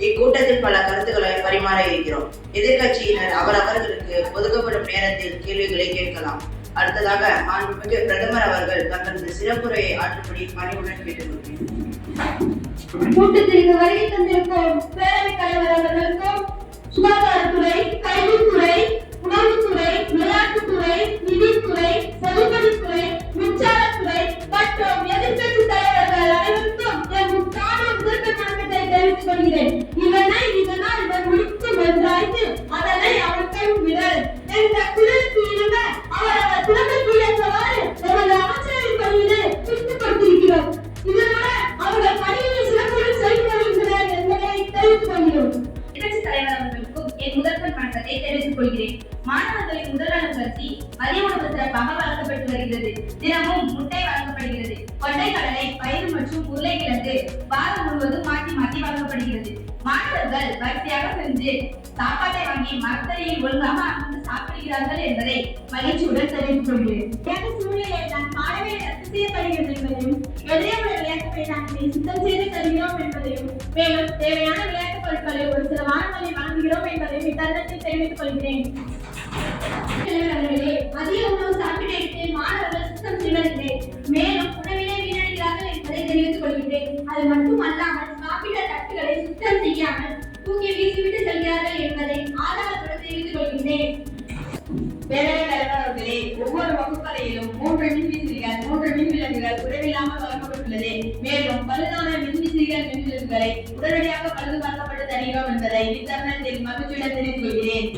இக்கூட்டத்தில் பல கருத்துக்களை பரிமாற இருக்கிறோம். எதிர்கட்சியினர் அவரவர்களுக்கு ஒதுக்கப்படும் நேரத்தில் கேள்விகளை கேட்கலாம். அடுத்ததாக மாண்புமிகு பிரதமர் அவர்கள் தங்களது சிறப்புரையை ஆற்றும்படி பணிவுடன் கேட்டுக்கொள்கிறேன். கூட்டத்திற்கு வருகை தந்திருக்கும் பேரவைத் தலைவர் அவர்களுக்கும் சுகாதாரத்துறை, கல்வித்துறை, உணவுத்துறை, விளையாட்டுத்துறை, நிதித்துறை, செல்வத்துறை, மின்சாரத்துறை மற்றும் எதிர்கட்சி தலைவர்கள் அனைவருக்கும் என் முத்தான முதற்கண் வணக்கத்தை தெரிவித்துக் கொள்கிறேன். இதனால் இவர் முடிக்கும் என்றாய்த்து அதனை அவர் கைவிடல் என்ற குரலுக்கு இணங்க அவர் திறமைக்கு ஏற்றவாறு நமது அமைச்சரவை பணியினை பிரித்துக் கொடுத்திருக்கிறோம். இதனுடன் அவர்கள் பணியை சிறப்புடன் செய்து வருகின்றனர் என்பதை தெரிவித்துக் கொள்கிறோம். எதிர்கட்சி தலைவர் அவர்களுக்கும் என் முதற்கண் வணக்கத்தை தெரிவித்துக் கொள்கிறேன். மாணவர்களின் உடல்நலம் கருதி மதிய உணவு சிறப்பாக வழங்கப்பட்டு வருகிறது. தினமும் முட்டை வழங்கப்படுகிறது. கொண்டைக்கடலை, பயிறு மற்றும் உருளைக்கிழங்கு வாரம் முழுவதும் மாற்றி மாற்றி வழங்கப்படுகிறது. மாணவர்கள் வரிசையாக சென்று சாப்பாட்டை வாங்கி மரத்தடியில் ஒழுங்காக அமர்ந்து சாப்பிடுகிறார்கள் என்பதை மகிழ்ச்சியுடன் தெரிவித்துக் கொள்கிறேன். சூழ்நிலையில் நான் பாடவே ரத்து செய்யப்படுகிறது என்பதையும் எதிரே உள்ள விளையாட்டு மைதானத்தை சுத்தம் செய்து தருகிறோம் என்பதையும் மேலும் தேவையான விளையாட்டுப் பொருட்களை ஒரு சில வாரங்களில் வழங்குகிறோம் என்பதையும் இத்தருணத்தில் தெரிவித்துக் கொள்கிறேன். மதிய உணவு சாப்பிட்டு மாணவர்கள் சுத்தம் செய்வதில்லை, மேலும் உணவினை வீணடிக்கிறார்கள் என்பதை தெரிவித்துக் கொள்கிறேன். அது மட்டுமல்லாமல் சாப்பிட்ட தட்டுகளை சுத்தம் செய்யாமல் தூக்கி வீசிவிட்டு செல்கிறார்கள் என்பதை ஆதாரத்துடன் தெரிவித்துக் கொள்கிறேன். பேரவைத் தலைவர் அவர்களே, ஒவ்வொரு வகுப்பறையிலும் 3 மின்விசிறிகள் 3 மின்விளக்குகள் குறைவில்லாமல் வழங்கப்பட்டுள்ளது. மேலும் பழுதான மின்விசிறிகள் மின்விளக்குகளை உடனடியாக பழுது பார்க்கப்பட்டு தருகிறோம் என்பதை இத்தருணத்தில் மகிழ்ச்சியுடன் தெரிவித்துக் கொள்கிறேன்.